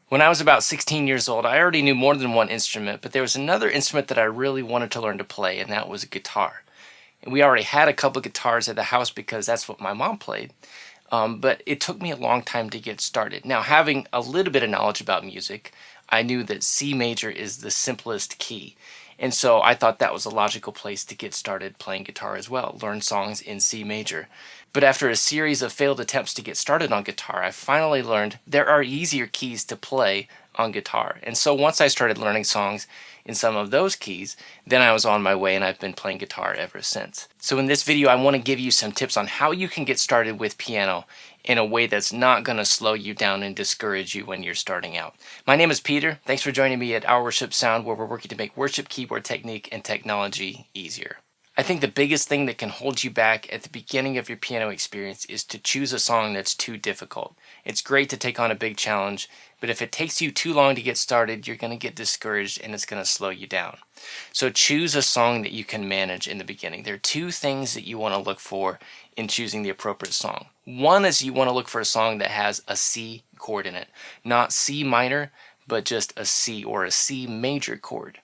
When I was about 16 years old, I already knew more than one instrument, but there was another instrument that I really wanted to learn to play, and that was a guitar. And we already had a couple of guitars at the house because that's what my mom played. But it took me a long time to get started. Now, having a little bit of knowledge about music, I knew that C major is the simplest key. And so I thought that was a logical place to get started playing guitar as well, learn songs in C major. But after a series of failed attempts to get started on guitar, I finally learned there are easier keys to play on guitar. And so once I started learning songs in some of those keys, then I was on my way and I've been playing guitar ever since. So in this video, I want to give you some tips on how you can get started with piano in a way that's not going to slow you down and discourage you when you're starting out. My name is Peter. Thanks for joining me at Our Worship Sound, where we're working to make worship keyboard technique and technology easier. I think the biggest thing that can hold you back at the beginning of your piano experience is to choose a song that's too difficult. It's great to take on a big challenge, but if it takes you too long to get started, you're going to get discouraged and it's going to slow you down. So choose a song that you can manage in the beginning. There are two things that you want to look for in choosing the appropriate song. One is you want to look for a song that has a C chord in it. Not C minor, but just a C or a C major chord.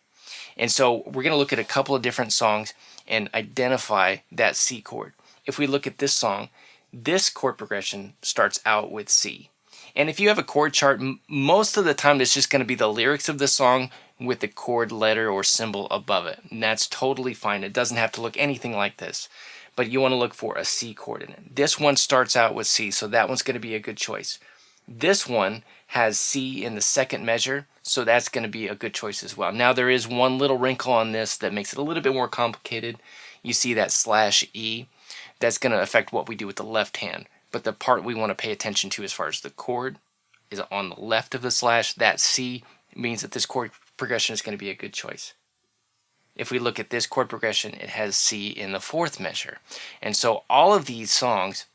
And so we're going to look at a couple of different songs and identify that C chord. If we look at this song, this chord progression starts out with C. And if you have a chord chart, most of the time it's just going to be the lyrics of the song with the chord letter or symbol above it. And that's totally fine. It doesn't have to look anything like this. But you want to look for a C chord in it. This one starts out with C, so that one's going to be a good choice. This one has C in the second measure, so that's going to be a good choice as well. Now there is one little wrinkle on this that makes it a little bit more complicated. You see that /E. That's going to affect what we do with the left hand. But the part we want to pay attention to as far as the chord is on the left of the slash. That C means that this chord progression is going to be a good choice. If we look at this chord progression, it has C in the fourth measure. And so all of these songs,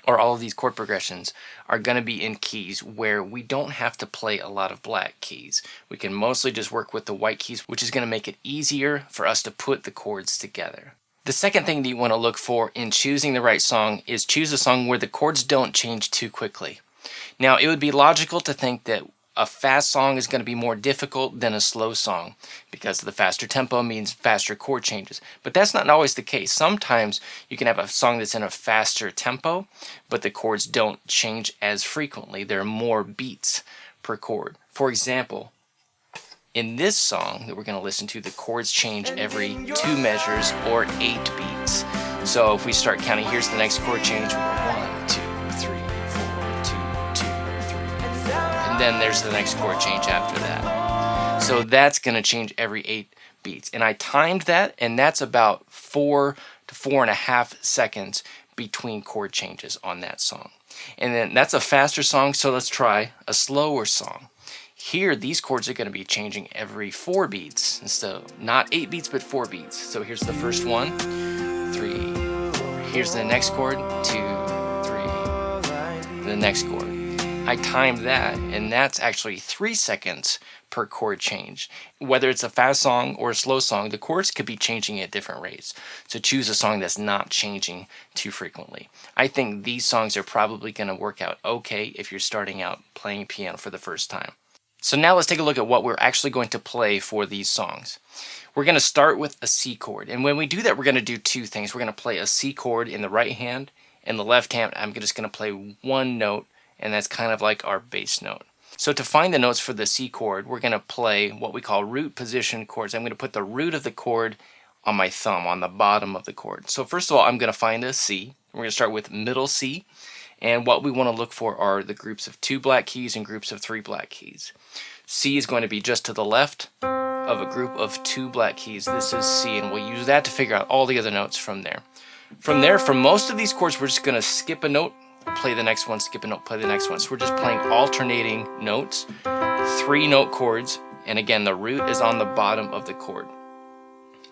or all of these chord progressions, are going to be in keys where we don't have to play a lot of black keys. We can mostly just work with the white keys, which is going to make it easier for us to put the chords together. The second thing that you want to look for in choosing the right song is choose a song where the chords don't change too quickly. Now, it would be logical to think that a fast song is going to be more difficult than a slow song because the faster tempo means faster chord changes. But that's not always the case. Sometimes you can have a song that's in a faster tempo, but the chords don't change as frequently. There are more beats per chord. For example, in this song that we're going to listen to, the chords change every 2 measures or 8 beats. So if we start counting, here's the next chord change. We go 1, 2, 3, 4, 2, 2, 3, 4. And then there's the next chord change after that. So that's going to change every 8 beats. And I timed that, and that's about 4 to 4.5 seconds between chord changes on that song. And then that's a faster song, so let's try a slower song. Here, these chords are going to be changing every 4 beats. So not 8 beats, but 4 beats. So here's the first one, 3, 4. Here's the next chord, 2, 3, the next chord. I timed that, and that's actually 3 seconds per chord change. Whether it's a fast song or a slow song, the chords could be changing at different rates. So choose a song that's not changing too frequently. I think these songs are probably going to work out okay if you're starting out playing piano for the first time. So now let's take a look at what we're actually going to play for these songs. We're going to start with a C chord. And when we do that, we're going to do two things. We're going to play a C chord in the right hand. In the left hand, I'm just going to play one note, and that's kind of like our bass note. So to find the notes for the C chord, we're going to play what we call root position chords. I'm going to put the root of the chord on my thumb, on the bottom of the chord. So first of all, I'm going to find a C. We're going to start with middle C. And what we want to look for are the groups of 2 black keys and groups of 3 black keys. C is going to be just to the left of a group of 2 black keys. This is C, and we'll use that to figure out all the other notes from there. From there, for most of these chords, we're just going to skip a note, play the next one, skip a note, play the next one. So we're just playing alternating notes, 3-note chords, and again, the root is on the bottom of the chord.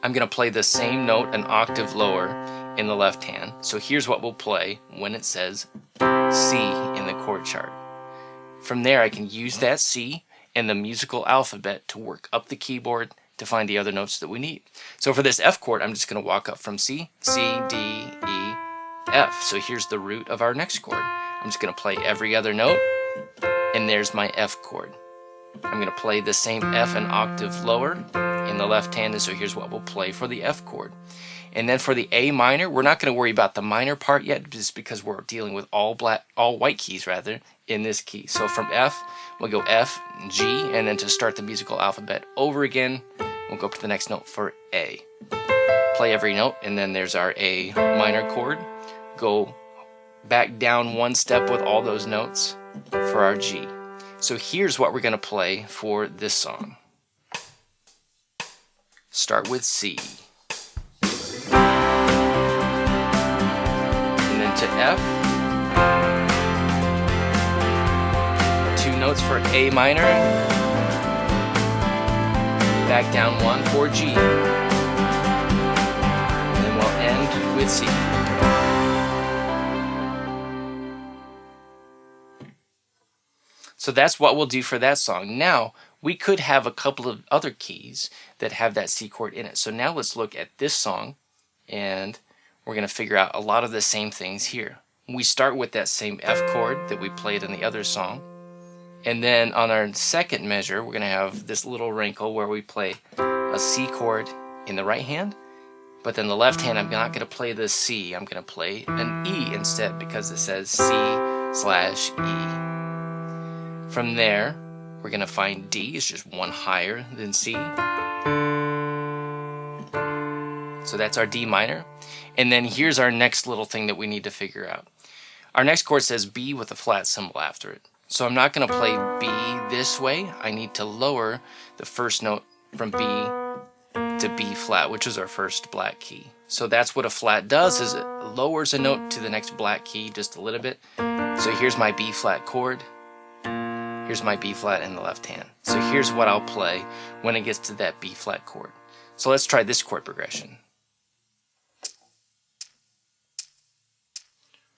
I'm going to play the same note an octave lower in the left hand. So here's what we'll play when it says C in the chord chart. From there, I can use that C and the musical alphabet to work up the keyboard to find the other notes that we need. So for this F chord, I'm just going to walk up from C, C, D, E, F. So here's the root of our next chord. I'm just going to play every other note, and there's my F chord. I'm going to play the same F an octave lower in the left hand, and so here's what we'll play for the F chord. And then for the A minor, we're not going to worry about the minor part yet, just because we're dealing with all white keys rather in this key. So from F, we'll go F, G, and then to start the musical alphabet over again, we'll go up to the next note for A. Play every note, and then there's our A minor chord. Go back down one step with all those notes for our G. So here's what we're going to play for this song. Start with C. And then to F. 2 notes for A minor. Back down 1 for G. And then we'll end with C. So that's what we'll do for that song. Now, we could have a couple of other keys that have that C chord in it. So now let's look at this song, and we're going to figure out a lot of the same things here. We start with that same F chord that we played in the other song. And then on our second measure, we're going to have this little wrinkle where we play a C chord in the right hand. But then the left hand, I'm not going to play the C. I'm going to play an E instead, because it says C/E. From there, we're going to find D is just 1 higher than C. So that's our D minor. And then here's our next little thing that we need to figure out. Our next chord says B with a flat symbol after it. So I'm not going to play B this way. I need to lower the first note from B to B flat, which is our first black key. So that's what a flat does, is it lowers a note to the next black key just a little bit. So here's my B flat chord. Here's my B flat in the left hand. So here's what I'll play when it gets to that B flat chord. So let's try this chord progression.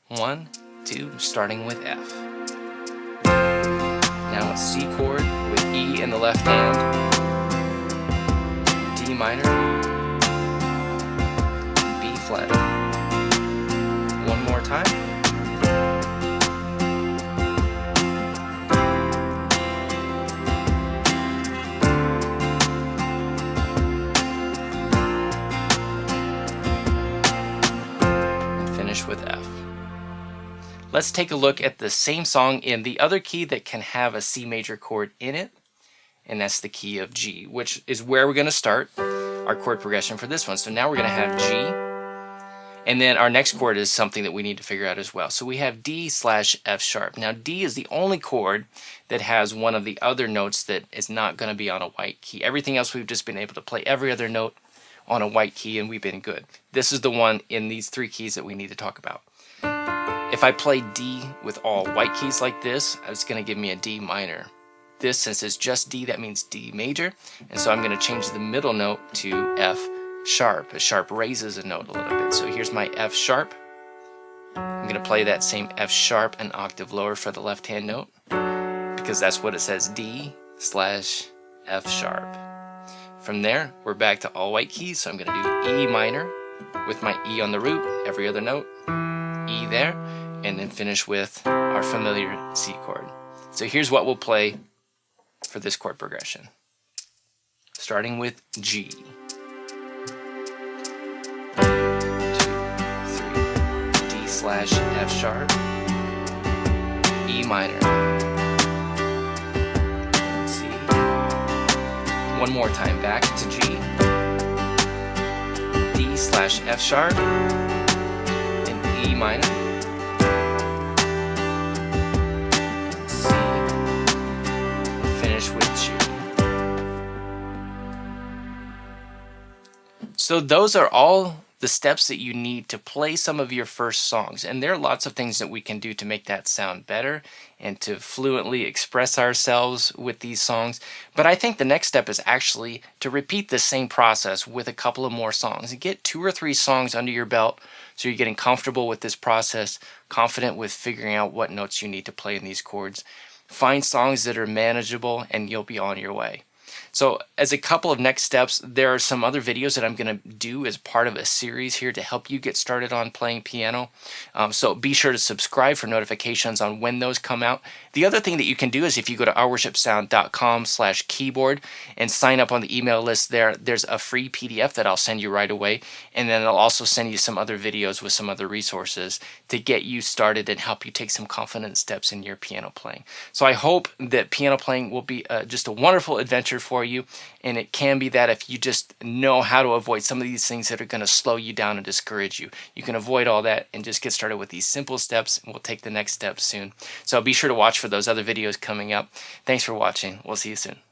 1, 2, starting with F. Now it's C chord with E in the left hand, D minor, B flat. One more time. With F. Let's take a look at the same song in the other key that can have a C major chord in it, and that's the key of G, which is where we're going to start our chord progression for this one. So now we're going to have G, and then our next chord is something that we need to figure out as well. So we have D/F sharp. Now D is the only chord that has one of the other notes that is not going to be on a white key. Everything else we've just been able to play every other note on a white key, and we've been good. This is the one in these 3 keys that we need to talk about. If I play D with all white keys like this, it's going to give me a D minor. This, since it's just D, that means D major, and so I'm going to change the middle note to F sharp. A sharp raises a note a little bit. So here's my F sharp. I'm going to play that same F sharp an octave lower for the left hand note, because that's what it says, D/F sharp. From there, we're back to all white keys, so I'm going to do E minor with my E on the root, every other note, E there, and then finish with our familiar C chord. So here's what we'll play for this chord progression. Starting with G. 2, 3, D/F sharp, E minor, C. One more time, back to G, D/F sharp, and E minor, C, finish with G. So those are all the steps that you need to play some of your first songs. And there are lots of things that we can do to make that sound better and to fluently express ourselves with these songs. But I think the next step is actually to repeat the same process with a couple of more songs and get 2 or 3 songs under your belt so you're getting comfortable with this process, confident with figuring out what notes you need to play in these chords. Find songs that are manageable and you'll be on your way. So as a couple of next steps, there are some other videos that I'm going to do as part of a series here to help you get started on playing piano. So be sure to subscribe for notifications on when those come out. The other thing that you can do is if you go to ourworshipsound.com/keyboard and sign up on the email list there, there's a free PDF that I'll send you right away. And then I'll also send you some other videos with some other resources to get you started and help you take some confident steps in your piano playing. So I hope that piano playing will be just a wonderful adventure for you. And it can be that if you just know how to avoid some of these things that are going to slow you down and discourage you, you can avoid all that and just get started with these simple steps, and we'll take the next step soon. So be sure to watch for those other videos coming up. Thanks for watching. We'll see you soon.